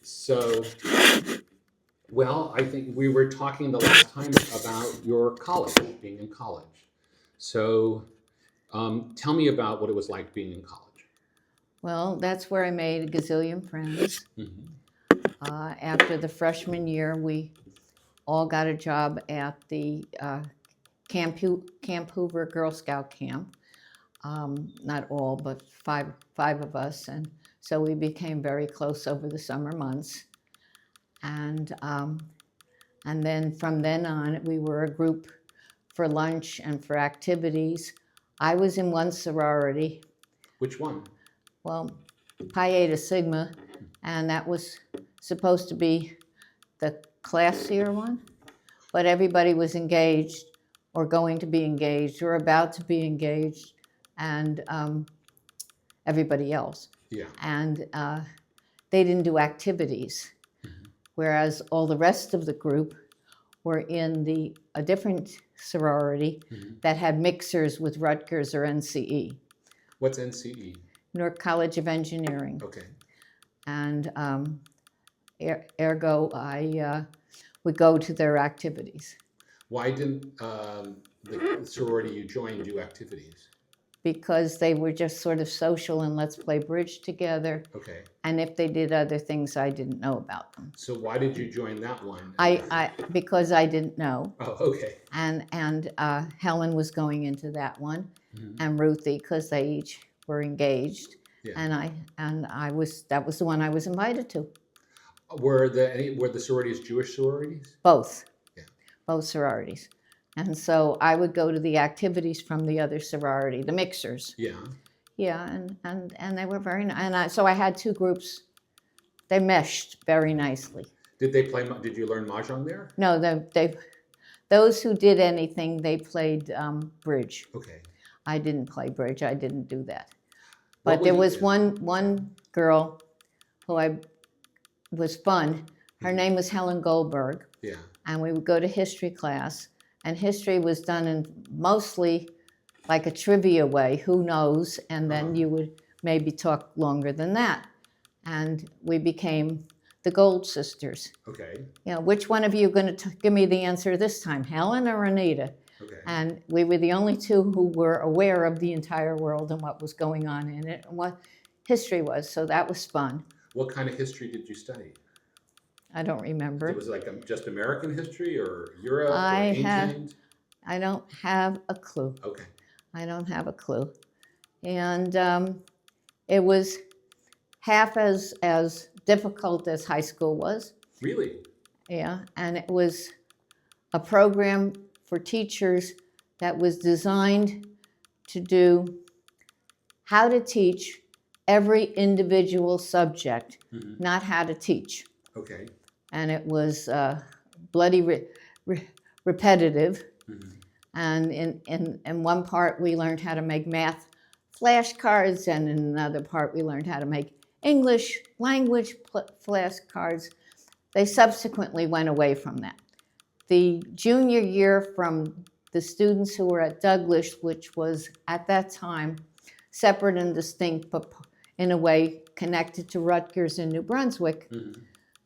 So, well, I think we were talking the last time about your college, being in college. So, tell me about what it was like being in college. Well, that's where I made a gazillion friends. Mm-hmm. After the freshman year, we all got a job at the Camp Hoover Girl Scout camp. Not all, but five of us, and so we became very close over the summer months. And then from then on, we were a group for lunch and for activities. I was in one sorority. Which one? Well, Pi Eta Sigma, and that was supposed to be the classier one, but everybody was engaged or going to be engaged or about to be engaged, and everybody else. Yeah. And they didn't do activities, whereas all the rest of the group were in a different sorority that had mixers with Rutgers or NCE. What's NCE? Newark College of Engineering. Okay. And ergo, I would go to their activities. Why didn't the sorority you joined do activities? Because they were just sort of social and let's play bridge together. Okay. And if they did other things, I didn't know about them. So why did you join that one? Because I didn't know. Oh, okay. And Helen was going into that one, and Ruthie, because they each were engaged. Yeah. And that was the one I was invited to. Were the sororities Jewish sororities? Both. Yeah. Both sororities. And so I would go to the activities from the other sorority, the mixers. Yeah. Yeah, and they were very nice. And so I had two groups. They meshed very nicely. Did you learn mahjong there? No, those who did anything, they played bridge. Okay. I didn't play bridge. I didn't do that. But there was one girl who was fun. Her name was Helen Golberg. Yeah. And we would go to history class. And history was done in mostly like a trivia way, who knows, and then you would maybe talk longer than that. And we became the Gold Sisters. Okay. Which one of you are going to give me the answer this time, Helen or Anita? Okay. And we were the only two who were aware of the entire world and what was going on in it and what history was, so that was fun. What kind of history did you study? I don't remember. Was it like just American history or Europe or ancient? I don't have a clue. Okay. I don't have a clue. And it was half as difficult as high school was. Really? Yeah, and it was a program for teachers that was designed to do how to teach every individual subject, not how to teach. Okay. And it was bloody repetitive. And in one part, we learned how to make math flashcards, and in another part, we learned how to make English language flashcards. They subsequently went away from that. The junior year, from the students who were at Douglas, which was at that time separate and distinct, but in a way connected to Rutgers in New Brunswick,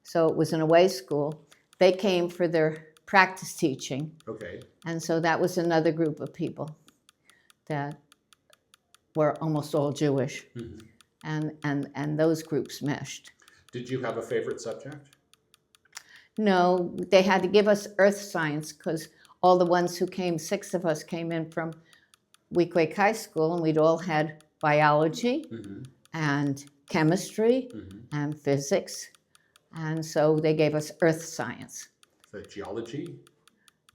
so it was an away school, they came for their practice teaching. Okay. And so that was another group of people that were almost all Jewish. And those groups meshed. Did you have a favorite subject? No, they had to give us earth science because all the ones who came, 6 of us came in from Weequahic High School, and we'd all had biology and chemistry and physics. And so they gave us earth science. The geology?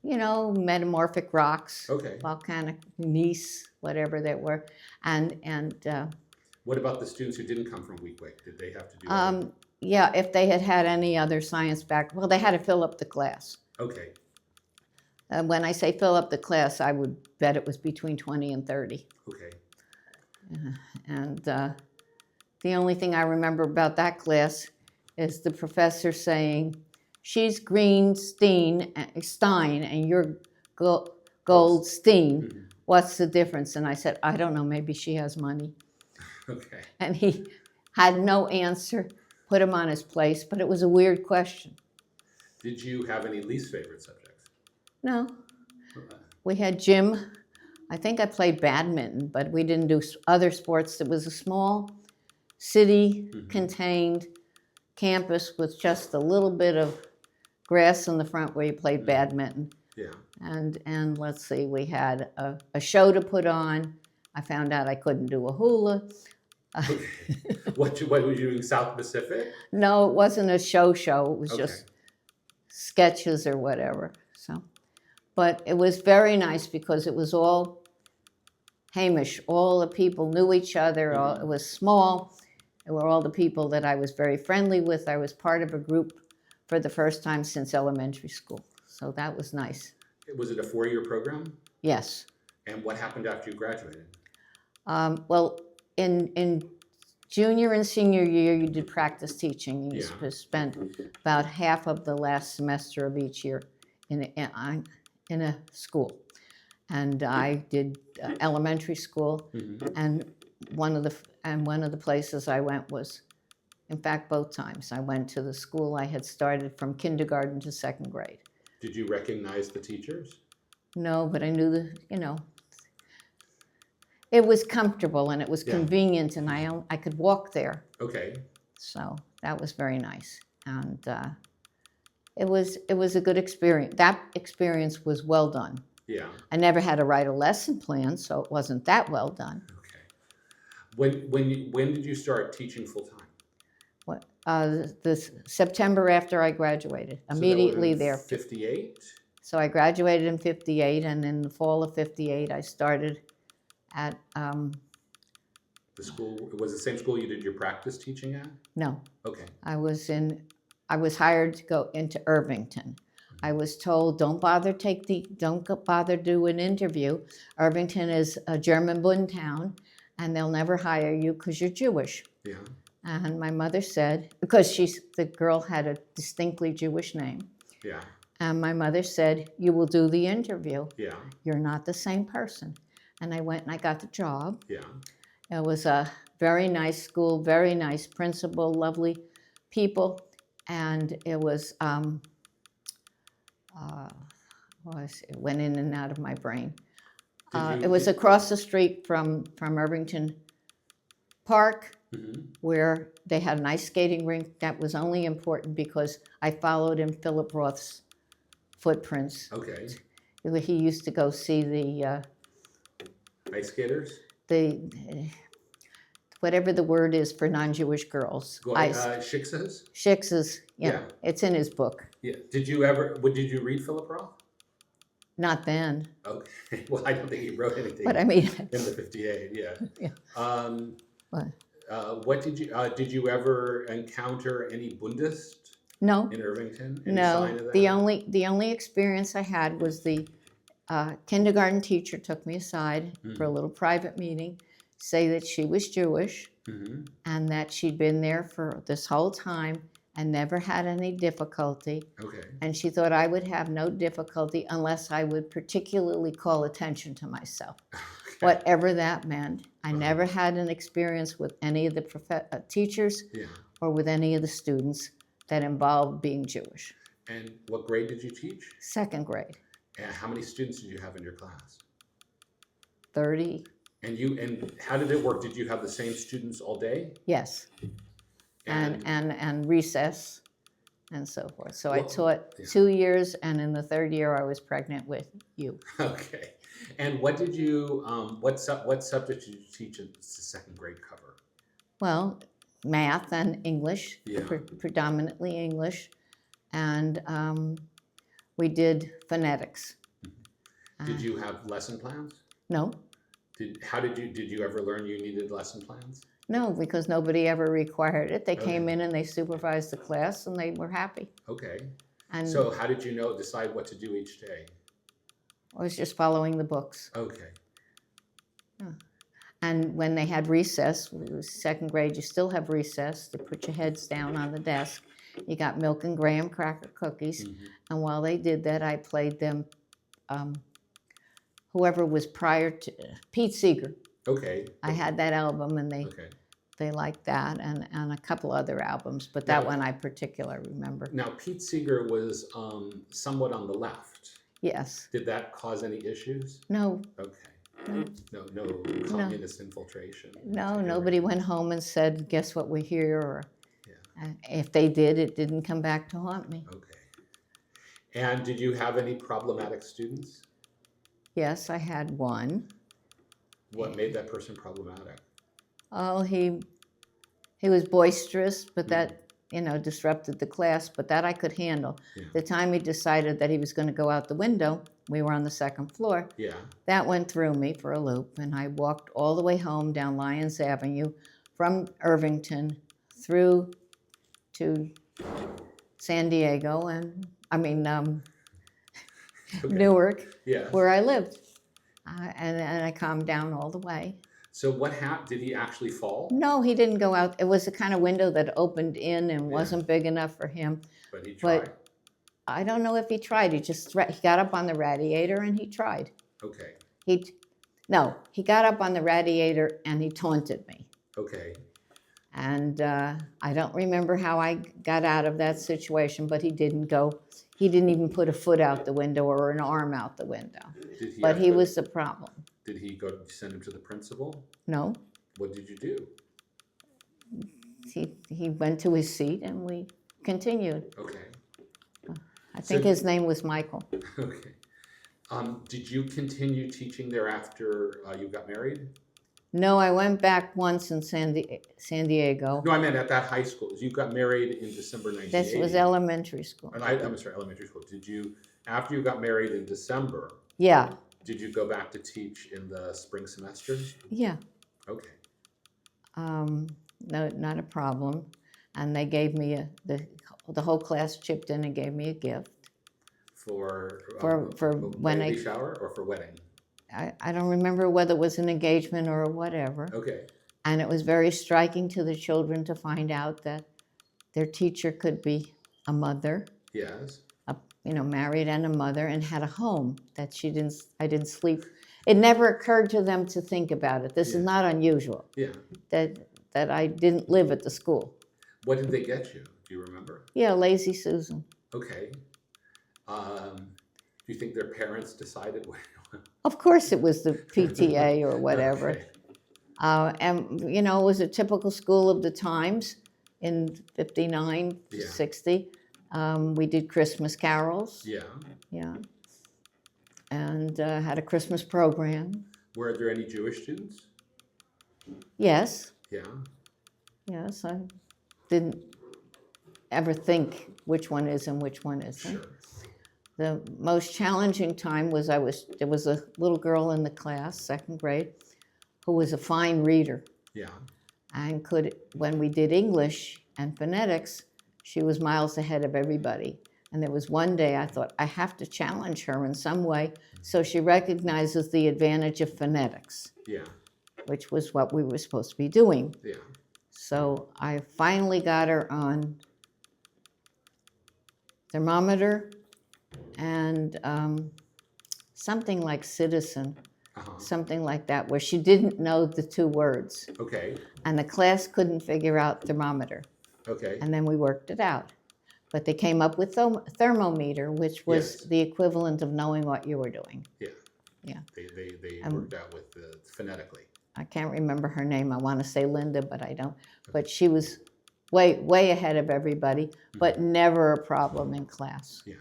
Metamorphic rocks, okay. Volcanic gneiss, whatever they were. And what about the students who didn't come from Weequahic? Did they have to do that? Yeah, if they had any other science well, they had to fill up the class. Okay. When I say fill up the class, I would bet it was between 20 and 30. Okay. And the only thing I remember about that class is the professor saying, she's Greenstein, Stein, and you're Goldstein. What's the difference? And I said, I don't know, maybe she has money. Okay. And he had no answer, put him on his place, but it was a weird question. Did you have any least favorite subjects? No. We had gym. I think I played badminton, but we didn't do other sports. It was a small city-contained campus with just a little bit of grass in the front where you played badminton. Yeah. And let's see, we had a show to put on. I found out I couldn't do a hula. Okay. What were you doing, South Pacific? No, it wasn't a show. It was Okay. just sketches or whatever. So, but it was very nice because it was all Hamish. All the people knew each other. It was small. It were all the people that I was very friendly with. I was part of a group for the first time since elementary school. So that was nice. Was it a 4-year program? Yes. And what happened after you graduated? Well, in junior and senior year, you did practice teaching. You spent about half of the last semester of each year in a school. And I did elementary school, and one of the places I went was, in fact, both times. I went to the school I had started from kindergarten to 2nd grade. Did you recognize the teachers? No, but I knew it was comfortable and it was convenient, and I could walk there. Okay. So that was very nice, and it was a good experience. That experience was well done. Yeah. I never had to write a lesson plan, so it wasn't that well done. Okay. When did you start teaching full time? What this September after I graduated, immediately there. 58. So I graduated in 58, and in the fall of 58, I started at The school was the same school you did your practice teaching at? no. Okay. I was hired to go into Irvington. I was told, don't bother do an interview. Irvington is a German Bund town, and they'll never hire you because you're Jewish. Yeah. And my mother said, because the girl had a distinctly Jewish name. Yeah. And my mother said, you will do the interview. Yeah. You're not the same person. And I went and I got the job. Yeah. It was a very nice school, very nice principal, lovely people. And it was, it went in and out of my brain. It was across the street from Irvington Park, where they had an ice skating rink. That was only important because I followed in Philip Roth's footprints. Okay. He used to go see the Ice skaters? Whatever the word is for non-Jewish girls. Shiksas? Shiksas, yeah. It's in his book. Yeah. Did you read Philip Roth? Not then. Okay. Well, I don't think he wrote anything. But I mean, in the 58, yeah. Yeah. What did you ever encounter any Bundist? No. In Irvington? Any No. sign of that? The only experience I had was the kindergarten teacher took me aside for a little private meeting, say that she was Jewish and that she'd been there for this whole time and never had any difficulty. Okay. And she thought I would have no difficulty unless I would particularly call attention to myself, whatever that meant. I never had an experience with any of the teachers or with any of the students that involved being Jewish. And what grade did you teach? 2nd grade. And how many students did you have in your class? 30. And how did it work? Did you have the same students all day? Yes. And recess and so forth. So I taught 2 years, and in the 3rd year I was pregnant with you. Okay. And what did you what subject did you teach in the 2nd grade cover? Well, math and English, predominantly English, and we did phonetics. Did you have lesson plans? No. Did you ever learn you needed lesson plans? No, because nobody ever required it. They came in and they supervised the class, and they were happy. Okay. And so how did you decide what to do each day? I was just following the books. Okay. And when they had recess, it was 2nd grade, you still have recess. They put your heads down on the desk. You got milk and graham cracker cookies. And while they did that, I played them, whoever was prior to, Pete Seeger. Okay. I had that album, and they liked that, and a couple other albums, but that one I particularly remember. Now, Pete Seeger was somewhat on the left. Yes. Did that cause any issues? No. Okay. No communist infiltration. No, nobody went home and said, guess what, we're here, or if they did, it didn't come back to haunt me. Okay. And did you have any problematic students? Yes, I had one. What made that person problematic? Oh, he was boisterous, but that, disrupted the class, but that I could handle. Yeah. The time he decided that he was going to go out the window, we were on the second floor. Yeah. That went through me for a loop, and I walked all the way home down Lyons Avenue from Irvington through to San Diego, Newark, where I lived. And I calmed down all the way. So what happened? Did he actually fall? No, he didn't go out. It was a kind of window that opened in and wasn't big enough for him. But he tried? But I don't know if he tried. He got up on the radiator and he tried. Okay. He got up on the radiator and he taunted me. Okay. And I don't remember how I got out of that situation, but he didn't even put a foot out the window or an arm out the window. But he was the problem. Did he send him to the principal? No. What did you do? He went to his seat and we continued. Okay. I think his name was Michael. Okay. Did you continue teaching there after you got married? No, I went back once in San Diego. No, I meant at that high school. You got married in December 1980. This was elementary school. I'm sorry, elementary school. Did you, after you got married in December? Yeah. Did you go back to teach in the spring semester? Yeah. Okay. No, not a problem. And they gave me the whole class chipped in and gave me a gift. For when baby shower or for wedding? I don't remember whether it was an engagement or whatever. Okay. And it was very striking to the children to find out that their teacher could be a mother. Yes. Married and a mother, and had a home that I didn't sleep. It never occurred to them to think about it. This is not unusual. Yeah. That I didn't live at the school. What did they get you? Do you remember? Yeah, Lazy Susan. Okay. Do you think their parents decided what? Of course it was the PTA or whatever. Okay. And, it was a typical school of the times in 59 to 60. We did Christmas carols. Yeah. Yeah. And had a Christmas program. Were there any Jewish students? Yes. Yeah. Yes, I didn't ever think which one is and which one isn't. Sure. The most challenging time was there was a little girl in the class, second grade, who was a fine reader. Yeah. And when we did English and phonetics, she was miles ahead of everybody. And there was one day I thought, I have to challenge her in some way so she recognizes the advantage of phonetics. Yeah. Which was what we were supposed to be doing. Yeah. So I finally got her on thermometer and something like citizen, something like that, where she didn't know the two words. Okay. And the class couldn't figure out thermometer. Okay. And then we worked it out. But they came up with thermometer, which was the equivalent of knowing what you were doing. Yeah. Yeah. They worked out with phonetically. I can't remember her name. I want to say Linda, but I don't. But she was way ahead of everybody, but never a problem in class. Yeah.